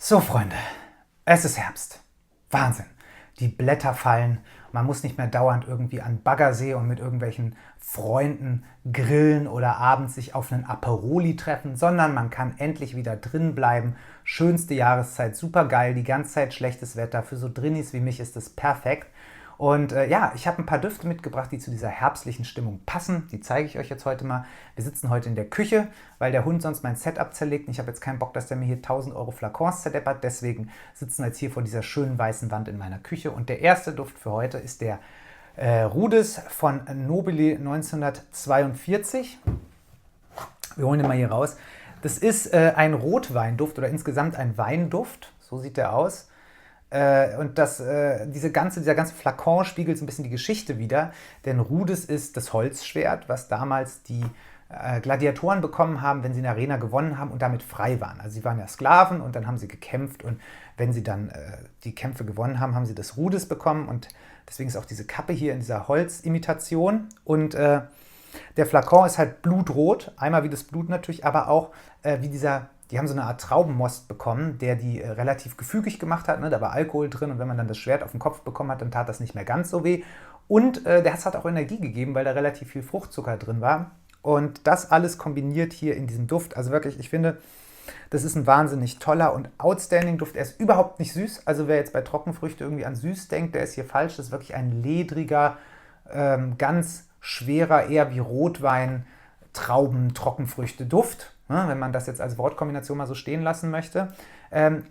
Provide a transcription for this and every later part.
So, Freunde, es ist Herbst. Wahnsinn. Die Blätter fallen. Man muss nicht mehr dauernd irgendwie an Baggersee und mit irgendwelchen Freunden grillen oder abends sich auf einen Aperoli treffen, sondern man kann endlich wieder drin bleiben. Schönste Jahreszeit, super geil, die ganze Zeit schlechtes Wetter. Für so Drinnis wie mich ist das perfekt. Und ja, ich habe ein paar Düfte mitgebracht, die zu dieser herbstlichen Stimmung passen. Die zeige ich euch jetzt heute mal. Wir sitzen heute in der Küche, weil der Hund sonst mein Setup zerlegt. Und ich habe jetzt keinen Bock, dass der mir hier 1000 Euro Flakons zerdeppert. Deswegen sitzen wir jetzt hier vor dieser schönen weißen Wand in meiner Küche. Und der erste Duft für heute ist der Rudis von Nobile 1942. Wir holen den mal hier raus. Das ist ein Rotweinduft oder insgesamt ein Weinduft. So sieht der aus. Und dieser ganze Flakon spiegelt so ein bisschen die Geschichte wider. Denn Rudis ist das Holzschwert, was damals die Gladiatoren bekommen haben, wenn sie in der Arena gewonnen haben und damit frei waren. Also sie waren ja Sklaven und dann haben sie gekämpft und wenn sie dann die Kämpfe gewonnen haben, haben sie das Rudis bekommen und deswegen ist auch diese Kappe hier in dieser Holzimitation. Und der Flakon ist halt blutrot, einmal wie das Blut natürlich, aber auch wie dieser. Die haben so eine Art Traubenmost bekommen, der die relativ gefügig gemacht hat. Ne? Da war Alkohol drin und wenn man dann das Schwert auf den Kopf bekommen hat, dann tat das nicht mehr ganz so weh. Und das hat auch Energie gegeben, weil da relativ viel Fruchtzucker drin war. Und das alles kombiniert hier in diesem Duft. Also wirklich, ich finde, das ist ein wahnsinnig toller und outstanding Duft. Er ist überhaupt nicht süß. Also wer jetzt bei Trockenfrüchte irgendwie an süß denkt, der ist hier falsch. Das ist wirklich ein ledriger, ganz schwerer, eher wie Rotwein, Trauben, Trockenfrüchte-Duft. Wenn man das jetzt als Wortkombination mal so stehen lassen möchte.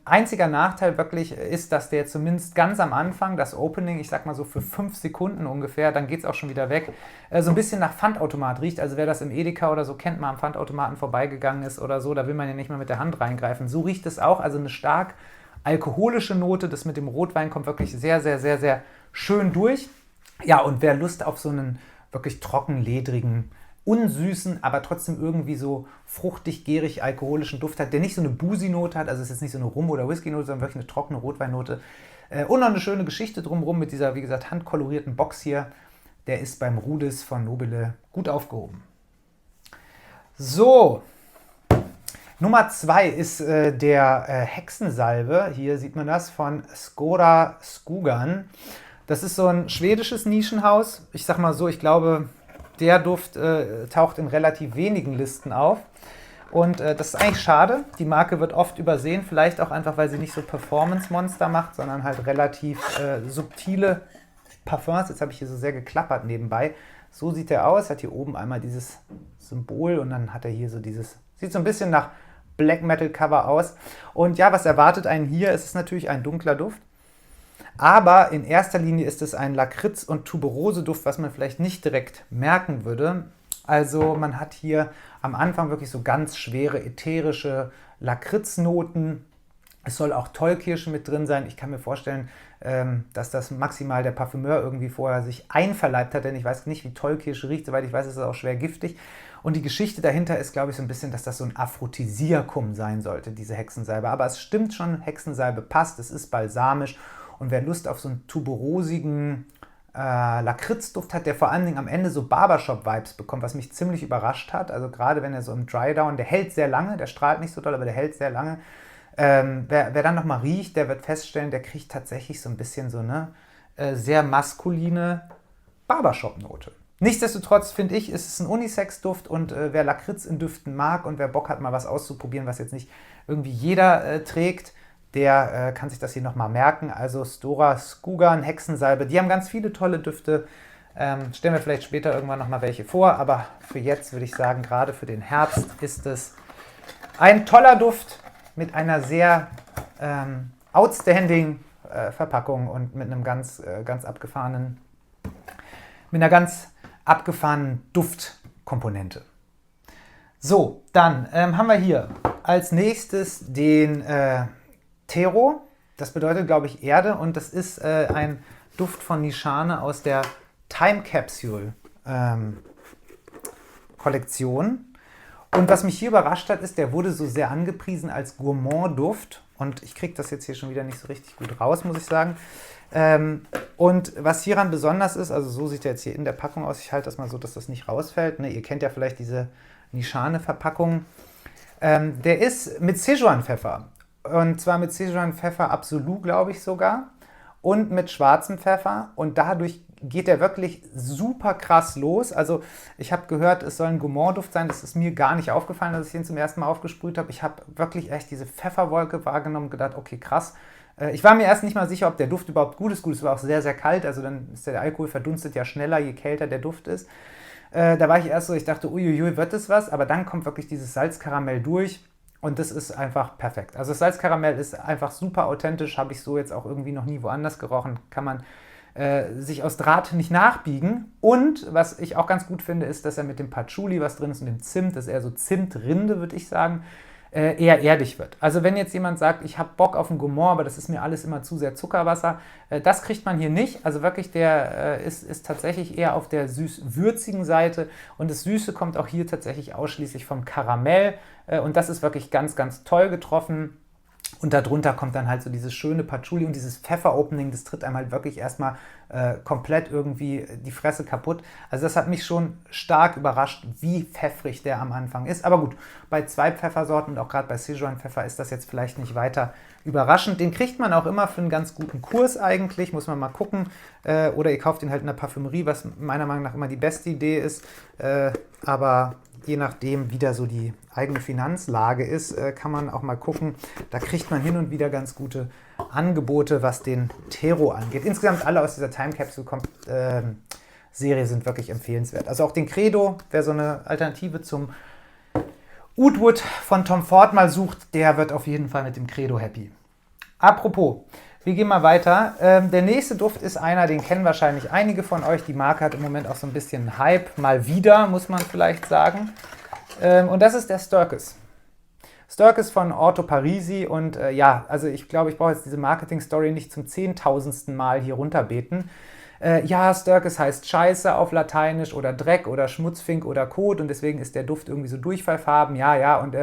Einziger Nachteil wirklich ist, dass der zumindest ganz am Anfang, das Opening, ich sag mal so für 5 Sekunden ungefähr, dann geht es auch schon wieder weg, so ein bisschen nach Pfandautomat riecht. Also wer das im Edeka oder so kennt, mal am Pfandautomaten vorbeigegangen ist oder so, da will man ja nicht mehr mit der Hand reingreifen. So riecht es auch, also eine stark alkoholische Note. Das mit dem Rotwein kommt wirklich sehr, sehr, sehr, sehr schön durch. Ja, und wer Lust auf so einen wirklich trocken, ledrigen, unsüßen, aber trotzdem irgendwie so fruchtig, gärig, alkoholischen Duft hat, der nicht so eine Boozy-Note hat, also es ist jetzt nicht so eine Rum- oder Whisky-Note, sondern wirklich eine trockene Rotweinnote. Und noch eine schöne Geschichte drumherum mit dieser, wie gesagt, handkolorierten Box hier. Der ist beim Rudis von Nobile gut aufgehoben. So, Nummer 2 ist der Hexensalbe. Hier sieht man das von Skåra Skogar. Das ist so ein schwedisches Nischenhaus. Ich sag mal so, ich glaube, der Duft taucht in relativ wenigen Listen auf. Und das ist eigentlich schade. Die Marke wird oft übersehen, vielleicht auch einfach, weil sie nicht so Performance-Monster macht, sondern halt relativ subtile Parfums. Jetzt habe ich hier so sehr geklappert nebenbei. So sieht er aus. Hat hier oben einmal dieses Symbol und dann hat er hier so dieses, sieht so ein bisschen nach Black Metal Cover aus. Und ja, was erwartet einen hier? Es ist natürlich ein dunkler Duft. Aber in erster Linie ist es ein Lakritz- und Tuberose-Duft, was man vielleicht nicht direkt merken würde. Also man hat hier am Anfang wirklich so ganz schwere ätherische Lakritznoten. Es soll auch Tollkirsche mit drin sein. Ich kann mir vorstellen, dass das maximal der Parfümeur irgendwie vorher sich einverleibt hat, denn ich weiß nicht, wie Tollkirsche riecht. Soweit ich weiß, ist es auch schwer giftig. Und die Geschichte dahinter ist, glaube ich, so ein bisschen, dass das so ein Aphrodisiakum sein sollte, diese Hexensalbe. Aber es stimmt schon, Hexensalbe passt, es ist balsamisch. Und wer Lust auf so einen tuberosigen Lakritzduft hat, der vor allen Dingen am Ende so Barbershop-Vibes bekommt, was mich ziemlich überrascht hat. Also gerade wenn er so im Drydown, der hält sehr lange, der strahlt nicht so doll, aber der hält sehr lange. Wer dann nochmal riecht, der wird feststellen, der kriegt tatsächlich so ein bisschen so eine sehr maskuline Barbershop-Note. Nichtsdestotrotz finde ich, ist es ein Unisex-Duft und wer Lakritz in Düften mag und wer Bock hat, mal was auszuprobieren, was jetzt nicht irgendwie jeder trägt, der kann sich das hier nochmal merken. Also Skåra Skogar, Hexensalbe, die haben ganz viele tolle Düfte. Stellen wir vielleicht später irgendwann nochmal welche vor, aber für jetzt würde ich sagen, gerade für den Herbst ist es ein toller Duft mit einer sehr outstanding Verpackung und mit einem ganz abgefahrenen, mit einer ganz abgefahrenen Duftkomponente. So, dann haben wir hier als nächstes den Tero, das bedeutet, glaube ich, Erde und das ist ein Duft von Nishane aus der Time Capsule Kollektion. Und was mich hier überrascht hat, ist, der wurde so sehr angepriesen als Gourmand-Duft und ich kriege das jetzt hier schon wieder nicht so richtig gut raus, muss ich sagen. Und was hieran besonders ist, also so sieht er jetzt hier in der Packung aus, ich halte das mal so, dass das nicht rausfällt. Ne? Ihr kennt ja vielleicht diese Nishane-Verpackung. Der ist mit Sichuan-Pfeffer Und zwar mit Sichuan-Pfeffer Absolut, glaube ich sogar. Und mit schwarzem Pfeffer. Und dadurch geht der wirklich super krass los. Also ich habe gehört, es soll ein Gourmand-Duft sein. Das ist mir gar nicht aufgefallen, als ich den zum ersten Mal aufgesprüht habe. Ich habe wirklich echt diese Pfefferwolke wahrgenommen und gedacht, okay, krass. Ich war mir erst nicht mal sicher, ob der Duft überhaupt gut ist. Gut, es war auch sehr, sehr kalt. Also dann ist der Alkohol verdunstet ja schneller, je kälter der Duft ist. Da war ich erst so, ich dachte, uiuiui, wird das was? Aber dann kommt wirklich dieses Salzkaramell durch. Und das ist einfach perfekt. Also das Salzkaramell ist einfach super authentisch, habe ich so jetzt auch irgendwie noch nie woanders gerochen. Kann man sich aus Draht nicht nachbiegen. Und was ich auch ganz gut finde, ist, dass er mit dem Patchouli, was drin ist, und dem Zimt, das ist eher so Zimtrinde, würde ich sagen, eher erdig wird. Also wenn jetzt jemand sagt, ich habe Bock auf ein Gourmand, aber das ist mir alles immer zu sehr Zuckerwasser, das kriegt man hier nicht. Also wirklich, der ist tatsächlich eher auf der süß-würzigen Seite und das Süße kommt auch hier tatsächlich ausschließlich vom Karamell und das ist wirklich ganz, ganz toll getroffen. Und darunter kommt dann halt so dieses schöne Patchouli und dieses Pfeffer-Opening, das tritt einem halt wirklich erstmal komplett irgendwie die Fresse kaputt. Also das hat mich schon stark überrascht, wie pfeffrig der am Anfang ist. Aber gut, bei 2 Pfeffersorten und auch gerade bei Sichuan-Pfeffer ist das jetzt vielleicht nicht weiter überraschend. Den kriegt man auch immer für einen ganz guten Kurs eigentlich, muss man mal gucken. Oder ihr kauft ihn halt in der Parfümerie, was meiner Meinung nach immer die beste Idee ist. Aber je nachdem, wie da so die eigene Finanzlage ist, kann man auch mal gucken. Da kriegt man hin und wieder ganz gute Angebote, was den Tero angeht. Insgesamt alle aus dieser Time Capsule Serie sind wirklich empfehlenswert. Also auch den Credo, wer so eine Alternative zum Oud Wood von Tom Ford mal sucht, der wird auf jeden Fall mit dem Credo happy. Apropos, wir gehen mal weiter. Der nächste Duft ist einer, den kennen wahrscheinlich einige von euch. Die Marke hat im Moment auch so ein bisschen Hype, mal wieder, muss man vielleicht sagen. Und das ist der Sturkis. Sturkis von Orto Parisi und ja, also ich glaube, ich brauche jetzt diese Marketing-Story nicht zum 10.000. Mal hier runterbeten. Ja, Sturkis heißt Scheiße auf Lateinisch oder Dreck oder Schmutzfink oder Kot und deswegen ist der Duft irgendwie so durchfallfarben. Ja, und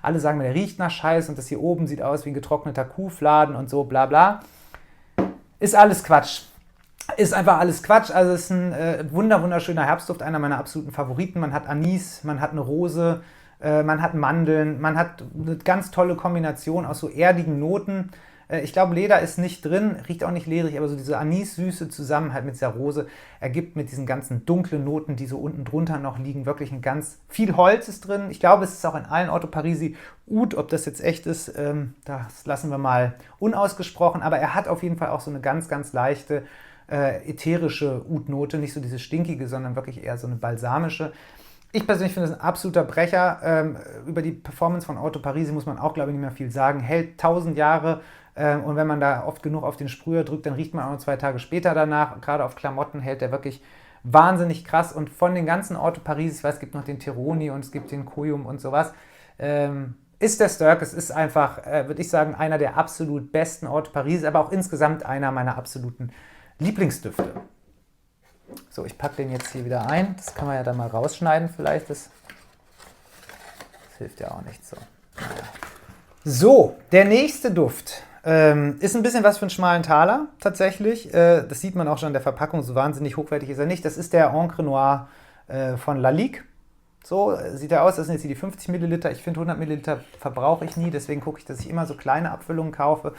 alle sagen mir, der riecht nach Scheiß und das hier oben sieht aus wie ein getrockneter Kuhfladen und so, bla bla. Ist alles Quatsch. Ist einfach alles Quatsch. Also es ist ein wunderschöner Herbstduft, einer meiner absoluten Favoriten. Man hat Anis, man hat eine Rose, man hat Mandeln, man hat eine ganz tolle Kombination aus so erdigen Noten. Ich glaube, Leder ist nicht drin, riecht auch nicht ledrig, aber so diese Anis-Süße zusammen halt mit dieser Rose ergibt mit diesen ganzen dunklen Noten, die so unten drunter noch liegen, wirklich ein ganz viel Holz ist drin. Ich glaube, es ist auch in allen Orto Parisi Oud, ob das jetzt echt ist, das lassen wir mal unausgesprochen, aber er hat auf jeden Fall auch so eine ganz, ganz leichte ätherische Oud-Note, nicht so diese stinkige, sondern wirklich eher so eine balsamische. Ich persönlich finde das ein absoluter Brecher. Über die Performance von Orto Parisi muss man auch, glaube ich, nicht mehr viel sagen. Hält 1000 Jahre und wenn man da oft genug auf den Sprüher drückt, dann riecht man auch noch 2 Tage später danach. Gerade auf Klamotten hält der wirklich wahnsinnig krass. Und von den ganzen Orto Parisi, ich weiß, es gibt noch den Teroni und es gibt den Koyum und sowas, ist der Sturkis, ist einfach, würde ich sagen, einer der absolut besten Orto Parisi, aber auch insgesamt einer meiner absoluten Lieblingsdüfte. So, ich packe den jetzt hier wieder ein. Das kann man ja dann mal rausschneiden vielleicht. Das hilft ja auch nicht so. So, der nächste Duft ist ein bisschen was für einen schmalen Taler tatsächlich. Das sieht man auch schon in der Verpackung. So wahnsinnig hochwertig ist er nicht. Das ist der Encre Noir von Lalique. So sieht er aus. Das sind jetzt hier die 50 Milliliter. Ich finde 100 Milliliter verbrauche ich nie. Deswegen gucke ich, dass ich immer so kleine Abfüllungen kaufe.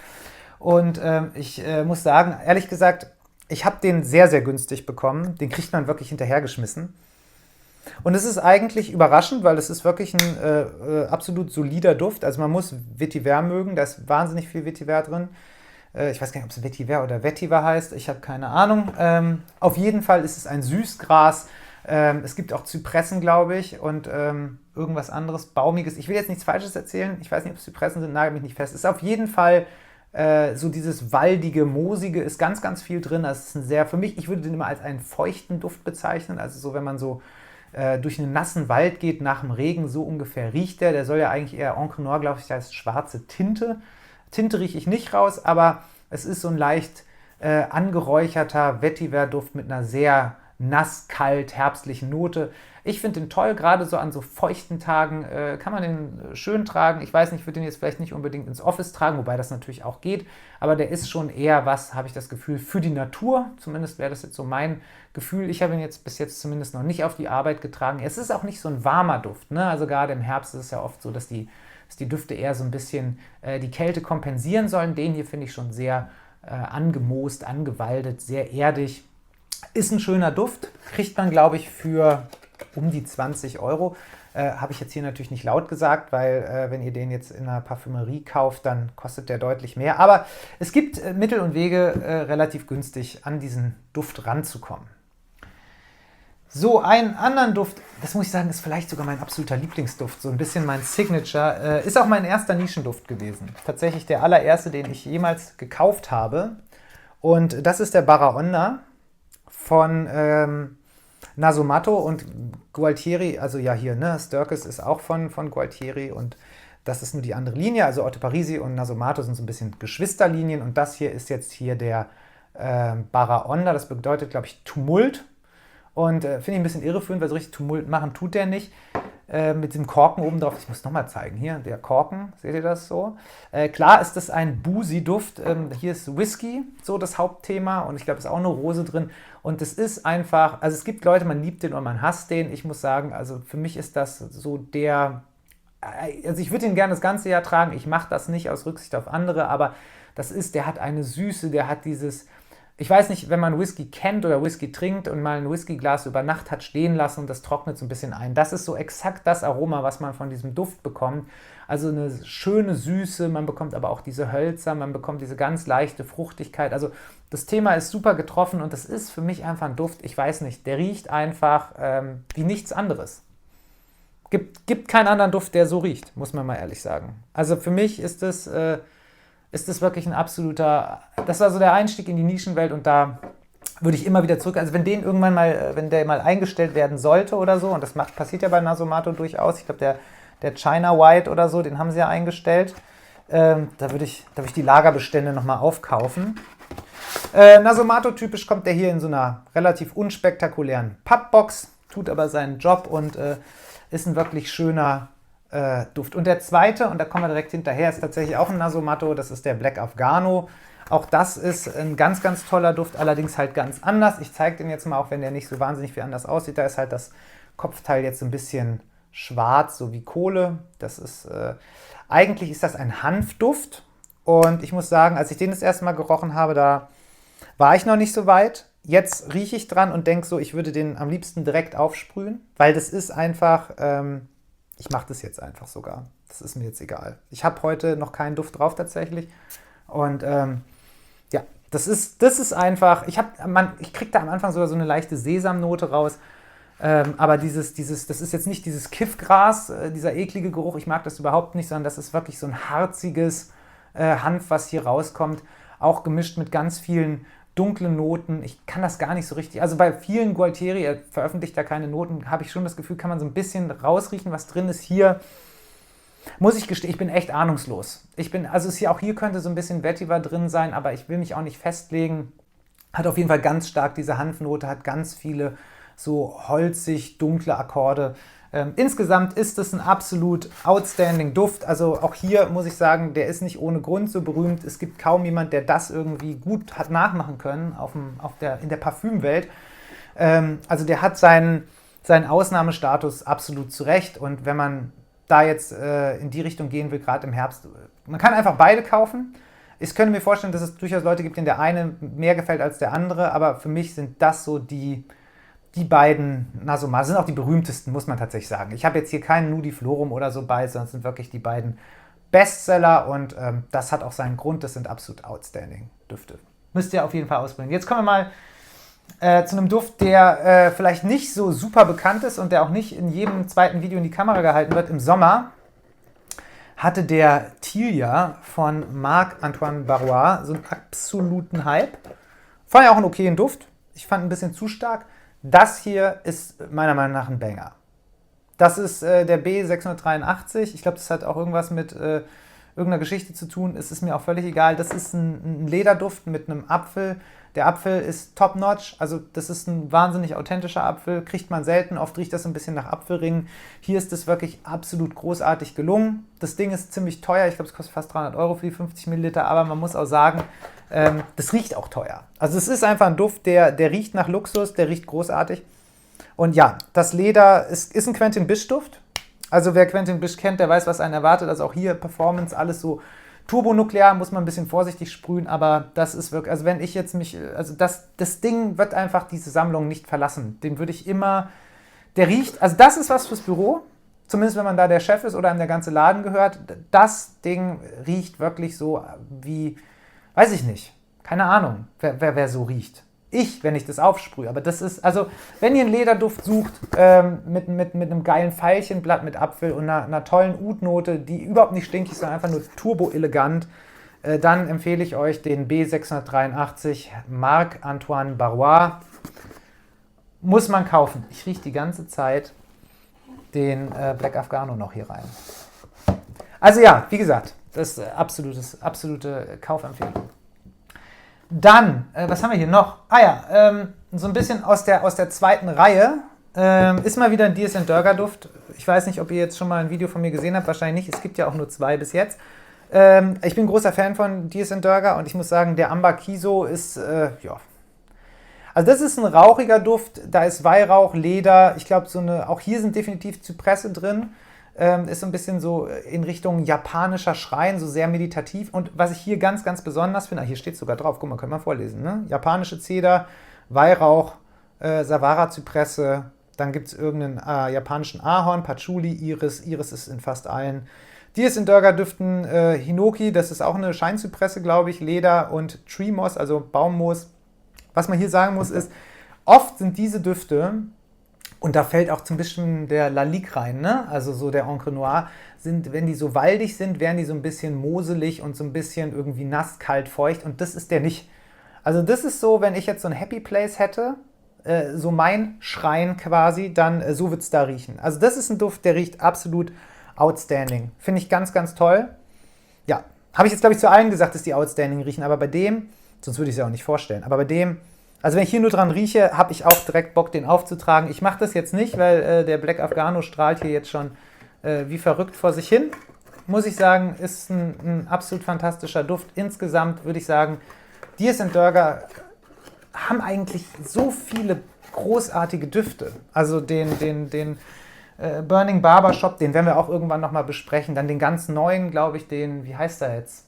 Und ich muss sagen, ehrlich gesagt, ich habe den sehr, sehr günstig bekommen. Den kriegt man wirklich hinterhergeschmissen. Und es ist eigentlich überraschend, weil es ist wirklich ein absolut solider Duft. Also man muss Vetiver mögen, da ist wahnsinnig viel Vetiver drin. Ich weiß gar nicht, ob es Vetiver oder Vetiver heißt, ich habe keine Ahnung. Auf jeden Fall ist es ein Süßgras. Es gibt auch Zypressen, glaube ich, und irgendwas anderes, Baumiges. Ich will jetzt nichts Falsches erzählen, ich weiß nicht, ob es Zypressen sind, nagel mich nicht fest. Es ist auf jeden Fall so dieses waldige, moosige ist ganz, ganz viel drin. Das ist ein sehr, für mich, ich würde den immer als einen feuchten Duft bezeichnen. Also so, wenn man so durch einen nassen Wald geht, nach dem Regen, so ungefähr riecht der. Der soll ja eigentlich eher Encre Noir, glaube ich, das heißt schwarze Tinte. Tinte rieche ich nicht raus, aber es ist so ein leicht angeräucherter Vetiver-Duft mit einer sehr nass, kalt, herbstlichen Note. Ich finde den toll, gerade so an so feuchten Tagen kann man den schön tragen. Ich weiß nicht, ich würde den jetzt vielleicht nicht unbedingt ins Office tragen, wobei das natürlich auch geht, aber der ist schon eher was, habe ich das Gefühl, für die Natur. Zumindest wäre das jetzt so mein Gefühl. Ich habe ihn jetzt bis jetzt zumindest noch nicht auf die Arbeit getragen. Es ist auch nicht so ein warmer Duft, ne? Also gerade im Herbst ist es ja oft so, dass die dass die Düfte eher so ein bisschen die Kälte kompensieren sollen. Den hier finde ich schon sehr angemoost, angewaldet, sehr erdig. Ist ein schöner Duft, kriegt man, glaube ich, für um die 20 Euro. Habe ich jetzt hier natürlich nicht laut gesagt, weil wenn ihr den jetzt in einer Parfümerie kauft, dann kostet der deutlich mehr. Aber es gibt Mittel und Wege, relativ günstig an diesen Duft ranzukommen. So, einen anderen Duft, das muss ich sagen, ist vielleicht sogar mein absoluter Lieblingsduft, so ein bisschen mein Signature, ist auch mein erster Nischenduft gewesen. Tatsächlich der allererste, den ich jemals gekauft habe. Und das ist der Baraonda von Nasomatto und Gualtieri, also ja hier, ne, Sturkis ist auch von Gualtieri und das ist nur die andere Linie, also Orte Parisi und Nasomatto sind so ein bisschen Geschwisterlinien und das hier ist jetzt hier der Baraonda, das bedeutet, glaube ich, Tumult und finde ich ein bisschen irreführend, weil so richtig Tumult machen tut der nicht. Mit dem Korken oben drauf, ich muss nochmal zeigen, hier, der Korken, seht ihr das so? Klar ist das ein Boozy-Duft, hier ist Whisky, so das Hauptthema und ich glaube, es ist auch eine Rose drin und es ist einfach, also es gibt Leute, man liebt den und man hasst den, ich muss sagen, also für mich ist das so der, also ich würde ihn gerne das ganze Jahr tragen, ich mache das nicht aus Rücksicht auf andere, aber das ist, der hat eine Süße, der hat dieses, ich weiß nicht, wenn man Whisky kennt oder Whisky trinkt und mal ein Whiskyglas über Nacht hat stehen lassen und das trocknet so ein bisschen ein. Das ist so exakt das Aroma, was man von diesem Duft bekommt. Also eine schöne Süße, man bekommt aber auch diese Hölzer, man bekommt diese ganz leichte Fruchtigkeit. Also das Thema ist super getroffen und das ist für mich einfach ein Duft, ich weiß nicht, der riecht einfach wie nichts anderes. Gibt keinen anderen Duft, der so riecht, muss man mal ehrlich sagen. Also für mich ist das wirklich ein absoluter, das war so der Einstieg in die Nischenwelt und da würde ich immer wieder zurück, also wenn den irgendwann mal, wenn der mal eingestellt werden sollte oder so, und das passiert ja bei Nasomatto durchaus, ich glaube der China White oder so, den haben sie ja eingestellt, da würde ich die Lagerbestände nochmal aufkaufen. Nasomatto typisch kommt der hier in so einer relativ unspektakulären Pappbox, tut aber seinen Job und ist ein wirklich schöner Duft. Und der zweite, und da kommen wir direkt hinterher, ist tatsächlich auch ein Nasomatto, das ist der Black Afghano. Auch das ist ein ganz, ganz toller Duft, allerdings halt ganz anders. Ich zeige den jetzt mal, auch wenn der nicht so wahnsinnig viel anders aussieht. Da ist halt das Kopfteil jetzt so ein bisschen schwarz, so wie Kohle. Das ist, eigentlich ist das ein Hanfduft. Und ich muss sagen, als ich den das erste Mal gerochen habe, da war ich noch nicht so weit. Jetzt rieche ich dran und denke so, ich würde den am liebsten direkt aufsprühen, weil das ist einfach, ich mache das jetzt einfach sogar. Das ist mir jetzt egal. Ich habe heute noch keinen Duft drauf tatsächlich. Und ja, das ist einfach, ich kriege da am Anfang sogar so eine leichte Sesamnote raus. Aber das ist jetzt nicht dieses Kiffgras, dieser eklige Geruch, ich mag das überhaupt nicht, sondern das ist wirklich so ein harziges Hanf, was hier rauskommt. Auch gemischt mit ganz vielen dunklen Noten. Ich kann das gar nicht so richtig, also bei vielen Gualtieri, er veröffentlicht da keine Noten, habe ich schon das Gefühl, kann man so ein bisschen rausriechen, was drin ist. Hier muss ich gestehen, ich bin echt ahnungslos. Also auch hier könnte so ein bisschen Vetiver drin sein, aber ich will mich auch nicht festlegen. Hat auf jeden Fall ganz stark diese Hanfnote, hat ganz viele so holzig, dunkle Akkorde. Insgesamt ist es ein absolut outstanding Duft. Also auch hier muss ich sagen, der ist nicht ohne Grund so berühmt. Es gibt kaum jemand, der das irgendwie gut hat nachmachen können in der Parfümwelt. Also der hat seinen Ausnahmestatus absolut zurecht. Und wenn man da jetzt in die Richtung gehen will, gerade im Herbst, man kann einfach beide kaufen. Ich könnte mir vorstellen, dass es durchaus Leute gibt, denen der eine mehr gefällt als der andere. Aber für mich sind das so die beiden Nasomatto sind auch die berühmtesten, muss man tatsächlich sagen. Ich habe jetzt hier keinen Nudiflorum oder so bei, sondern es sind wirklich die beiden Bestseller und das hat auch seinen Grund, das sind absolut outstanding Düfte. Müsst ihr auf jeden Fall ausprobieren. Jetzt kommen wir mal zu einem Duft, der vielleicht nicht so super bekannt ist und der auch nicht in jedem zweiten Video in die Kamera gehalten wird. Im Sommer hatte der Tilia von Marc-Antoine Barrois so einen absoluten Hype. Fand ja auch einen okayen Duft. Ich fand ein bisschen zu stark. Das hier ist meiner Meinung nach ein Banger. Das ist der B683. Ich glaube, das hat auch irgendwas mit irgendeiner Geschichte zu tun. Es ist mir auch völlig egal. Das ist ein Lederduft mit einem Apfel. Der Apfel ist top-notch. Also das ist ein wahnsinnig authentischer Apfel. Kriegt man selten. Oft riecht das ein bisschen nach Apfelringen. Hier ist es wirklich absolut großartig gelungen. Das Ding ist ziemlich teuer. Ich glaube, es kostet fast 300 Euro für die 50 Milliliter. Aber man muss auch sagen, das riecht auch teuer. Also es ist einfach ein Duft, der riecht nach Luxus, der riecht großartig. Und ja, das Leder ist ein Quentin Bisch Duft. Also wer Quentin Bisch kennt, der weiß, was einen erwartet. Also auch hier Performance, alles so turbonuklear, muss man ein bisschen vorsichtig sprühen, aber das ist wirklich, also wenn ich jetzt also das Ding wird einfach diese Sammlung nicht verlassen. Den würde ich immer, der riecht, also das ist was fürs Büro, zumindest wenn man da der Chef ist oder einem der ganze Laden gehört. Das Ding riecht wirklich so wie, weiß ich nicht, keine Ahnung, wer so riecht. Wenn ich das aufsprühe. Aber das ist, also, wenn ihr einen Lederduft sucht, mit einem geilen Veilchenblatt mit Apfel und einer tollen Oud-Note, die überhaupt nicht stinkig ist, sondern einfach nur turbo-elegant, dann empfehle ich euch den B683 Marc-Antoine Barrois. Muss man kaufen. Ich rieche die ganze Zeit den Black Afghano noch hier rein. Also ja, wie gesagt, das ist absolute Kaufempfehlung. Dann, was haben wir hier noch? So ein bisschen aus der zweiten Reihe. Ist mal wieder ein D.S. Durga Duft. Ich weiß nicht, ob ihr jetzt schon mal ein Video von mir gesehen habt. Wahrscheinlich nicht. Es gibt ja auch nur 2 bis jetzt. Ich bin ein großer Fan von D.S. Durga und ich muss sagen, der Amber Kiso ist, ja. Also das ist ein rauchiger Duft. Da ist Weihrauch, Leder. Ich glaube, auch hier sind definitiv Zypresse drin. Ist so ein bisschen so in Richtung japanischer Schrein, so sehr meditativ. Und was ich hier ganz, ganz besonders finde, hier steht es sogar drauf, guck mal, können wir vorlesen, ne? Japanische Zeder, Weihrauch, Savara-Zypresse, dann gibt es irgendeinen japanischen Ahorn, Patchouli, Iris ist in fast allen. D.S. Durga Düften, Hinoki, das ist auch eine Scheinzypresse, glaube ich, Leder und Tree Moss, also Baummoos. Was man hier sagen muss ist, oft sind diese Düfte, und da fällt auch zum bisschen der Lalique rein, ne? Also so der Encre Noir, wenn die so waldig sind, werden die so ein bisschen moselig und so ein bisschen irgendwie nass, kalt, feucht. Und das ist der nicht. Also das ist so, wenn ich jetzt so ein Happy Place hätte, so mein Schrein quasi, dann so wird es da riechen. Also das ist ein Duft, der riecht absolut outstanding. Finde ich ganz, ganz toll. Ja, habe ich jetzt, glaube ich, zu allen gesagt, dass die outstanding riechen. Aber bei dem, sonst würde ich es ja auch nicht vorstellen, aber bei dem, also wenn ich hier nur dran rieche, habe ich auch direkt Bock, den aufzutragen. Ich mache das jetzt nicht, weil der Black Afghano strahlt hier jetzt schon wie verrückt vor sich hin. Muss ich sagen, ist ein absolut fantastischer Duft. Insgesamt würde ich sagen, D.S. Durga haben eigentlich so viele großartige Düfte. Also den Burning Barbershop, den werden wir auch irgendwann nochmal besprechen. Dann den ganz neuen, glaube ich, wie heißt der jetzt?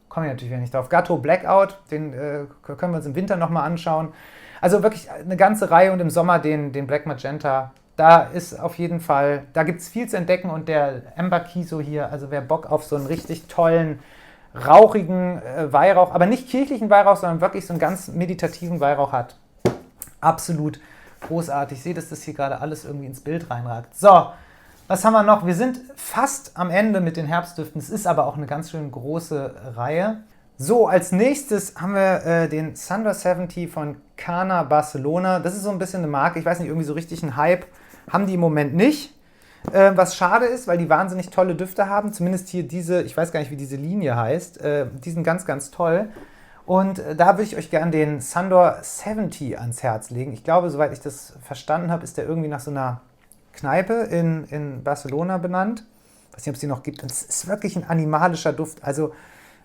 Komme ich natürlich wieder nicht drauf. Gatto Blackout, den können wir uns im Winter nochmal anschauen. Also wirklich eine ganze Reihe und im Sommer den Black Magenta. Da ist auf jeden Fall, da gibt es viel zu entdecken und der Amber Kiso hier, also wer Bock auf so einen richtig tollen, rauchigen Weihrauch, aber nicht kirchlichen Weihrauch, sondern wirklich so einen ganz meditativen Weihrauch hat. Absolut großartig. Ich sehe, dass das hier gerade alles irgendwie ins Bild reinragt. So, was haben wir noch? Wir sind fast am Ende mit den Herbstdüften. Es ist aber auch eine ganz schön große Reihe. So, als nächstes haben wir den Thunder 70 von Cana Barcelona. Das ist so ein bisschen eine Marke, ich weiß nicht, irgendwie so richtig einen Hype haben die im Moment nicht. Was schade ist, weil die wahnsinnig tolle Düfte haben. Zumindest hier diese, ich weiß gar nicht, wie diese Linie heißt. Die sind ganz, ganz toll. Und da würde ich euch gerne den Thunder 70 ans Herz legen. Ich glaube, soweit ich das verstanden habe, ist der irgendwie nach so einer Kneipe in Barcelona benannt. Ich weiß nicht, ob es die noch gibt. Und es ist wirklich ein animalischer Duft. Also,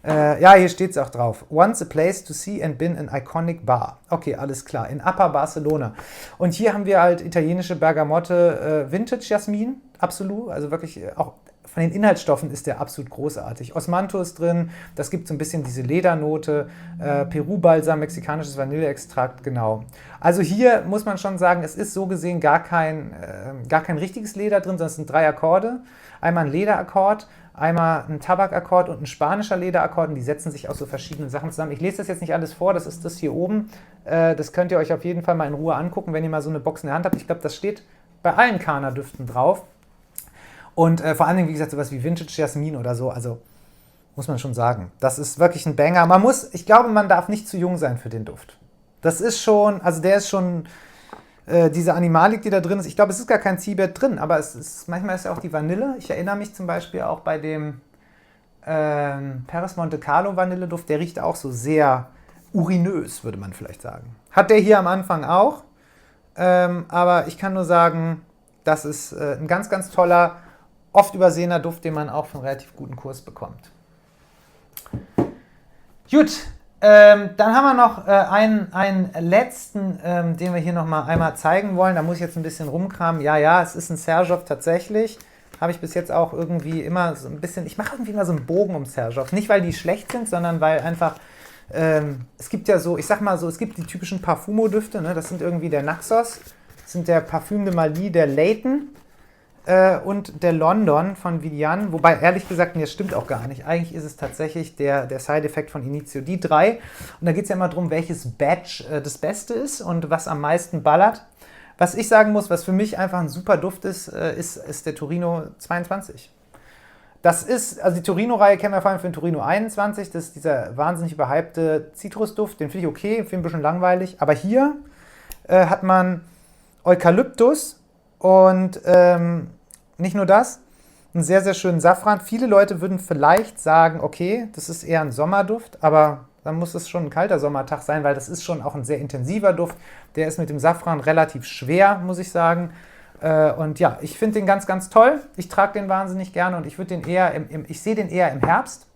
ja, hier steht es auch drauf. Once a place to see and been an iconic bar. Okay, alles klar. In Upper Barcelona. Und hier haben wir halt italienische Bergamotte Vintage Jasmin. Absolut. Also wirklich auch von den Inhaltsstoffen ist der absolut großartig. Osmanthus ist drin. Das gibt so ein bisschen diese Ledernote. Peru-Balsam, mexikanisches Vanilleextrakt, genau. Also hier muss man schon sagen, es ist so gesehen gar kein richtiges Leder drin, sondern es sind 3 Akkorde. Einmal ein Lederakkord, einmal ein Tabakakkord und ein spanischer Lederakkord. Und die setzen sich aus so verschiedenen Sachen zusammen. Ich lese das jetzt nicht alles vor, das ist das hier oben. Das könnt ihr euch auf jeden Fall mal in Ruhe angucken, wenn ihr mal so eine Box in der Hand habt. Ich glaube, das steht bei allen Cana-Düften drauf. Und vor allen Dingen, wie gesagt, sowas wie Vintage Jasmin oder so, also muss man schon sagen, das ist wirklich ein Banger. Ich glaube, man darf nicht zu jung sein für den Duft. Das ist schon, also der ist schon, diese Animalik, die da drin ist, ich glaube, es ist gar kein Ziehbett drin, aber manchmal ist ja auch die Vanille. Ich erinnere mich zum Beispiel auch bei dem Paris Monte Carlo Vanilleduft, der riecht auch so sehr urinös, würde man vielleicht sagen. Hat der hier am Anfang auch, aber ich kann nur sagen, das ist ein ganz, ganz toller, oft übersehener Duft, den man auch für einen relativ guten Kurs bekommt. Gut, dann haben wir noch einen letzten, den wir hier noch mal einmal zeigen wollen. Da muss ich jetzt ein bisschen rumkramen. Ja, es ist ein Serjoff tatsächlich. habe ich bis jetzt auch irgendwie immer so ein bisschen, ich mache irgendwie immer so einen Bogen um Serjoff. Nicht, weil die schlecht sind, sondern weil einfach, es gibt ja so, ich sag mal so, es gibt die typischen Parfumo-Düfte, ne? Das sind irgendwie der Naxos, das sind der Parfüm de Mali, der Layton und der London von Vivian, wobei ehrlich gesagt, nee, das stimmt auch gar nicht. Eigentlich ist es tatsächlich der Side-Effekt von Initio, die drei. Und da geht es ja immer darum, welches Badge das Beste ist und was am meisten ballert. Was ich sagen muss, was für mich einfach ein super Duft ist, ist der Torino 22. Das ist, also die Torino-Reihe kennen wir vor allem für den Torino 21, das ist dieser wahnsinnig überhypte Zitrusduft, den finde ich okay, finde ich ein bisschen langweilig. Aber hier hat man Eukalyptus und nicht nur das, einen sehr, sehr schönen Safran. Viele Leute würden vielleicht sagen, okay, das ist eher ein Sommerduft, aber dann muss es schon ein kalter Sommertag sein, weil das ist schon auch ein sehr intensiver Duft. Der ist mit dem Safran relativ schwer, muss ich sagen. Und ja, ich finde den ganz, ganz toll. Ich trage den wahnsinnig gerne und ich würde den eher ich sehe den eher im Herbst.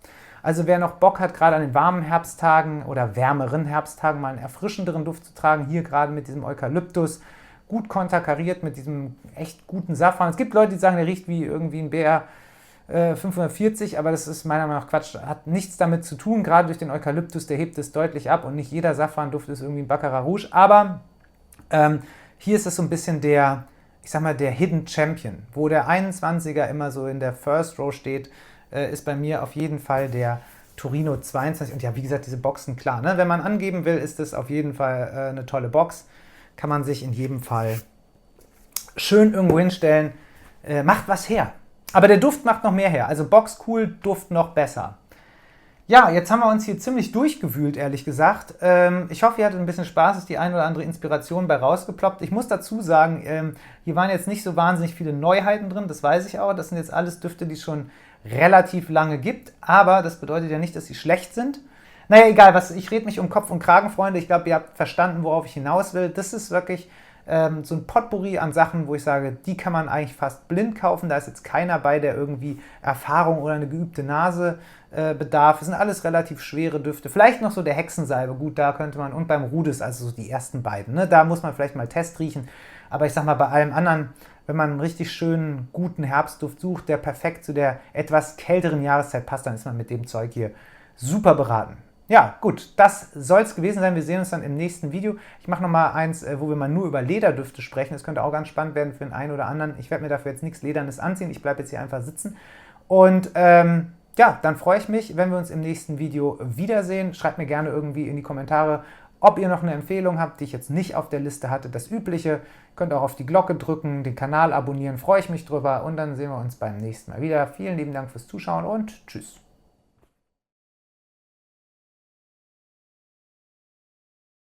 Also wer noch Bock hat, gerade an den warmen Herbsttagen oder wärmeren Herbsttagen mal einen erfrischenderen Duft zu tragen, hier gerade mit diesem Eukalyptus, gut konterkariert mit diesem echt guten Safran. Es gibt Leute, die sagen, der riecht wie irgendwie ein BR 540, aber das ist meiner Meinung nach Quatsch. Hat nichts damit zu tun, gerade durch den Eukalyptus, der hebt es deutlich ab und nicht jeder Safran-Duft ist irgendwie ein Baccarat Rouge. Aber hier ist es so ein bisschen der, ich sag mal, der Hidden Champion, wo der 21er immer so in der First Row steht, ist bei mir auf jeden Fall der Torino 22. Und ja, wie gesagt, diese Boxen, klar, ne? Wenn man angeben will, ist das auf jeden Fall eine tolle Box. Kann man sich in jedem Fall schön irgendwo hinstellen. Macht was her. Aber der Duft macht noch mehr her. Also Box cool, Duft noch besser. Ja, jetzt haben wir uns hier ziemlich durchgewühlt, ehrlich gesagt. Ich hoffe, ihr hattet ein bisschen Spaß, ist die ein oder andere Inspiration bei rausgeploppt. Ich muss dazu sagen, hier waren jetzt nicht so wahnsinnig viele Neuheiten drin, das weiß ich auch. Das sind jetzt alles Düfte, die es schon relativ lange gibt. Aber das bedeutet ja nicht, dass sie schlecht sind. Naja, egal, ich rede mich um Kopf und Kragen, Freunde. Ich glaube, ihr habt verstanden, worauf ich hinaus will. Das ist wirklich so ein Potpourri an Sachen, wo ich sage, die kann man eigentlich fast blind kaufen. Da ist jetzt keiner bei, der irgendwie Erfahrung oder eine geübte Nase bedarf. Das sind alles relativ schwere Düfte. Vielleicht noch so der Hexensalbe, gut, da könnte man, und beim Rudis, also so die ersten beiden. Ne? Da muss man vielleicht mal Test riechen. Aber ich sag mal, bei allem anderen, wenn man einen richtig schönen, guten Herbstduft sucht, der perfekt zu der etwas kälteren Jahreszeit passt, dann ist man mit dem Zeug hier super beraten. Ja, gut, das soll es gewesen sein. Wir sehen uns dann im nächsten Video. Ich mache nochmal eins, wo wir mal nur über Lederdüfte sprechen. Das könnte auch ganz spannend werden für den einen oder anderen. Ich werde mir dafür jetzt nichts Ledernes anziehen. Ich bleibe jetzt hier einfach sitzen. Und ja, dann freue ich mich, wenn wir uns im nächsten Video wiedersehen. Schreibt mir gerne irgendwie in die Kommentare, ob ihr noch eine Empfehlung habt, die ich jetzt nicht auf der Liste hatte. Das Übliche. Ihr könnt auch auf die Glocke drücken, den Kanal abonnieren. Freue ich mich drüber. Und dann sehen wir uns beim nächsten Mal wieder. Vielen lieben Dank fürs Zuschauen und tschüss.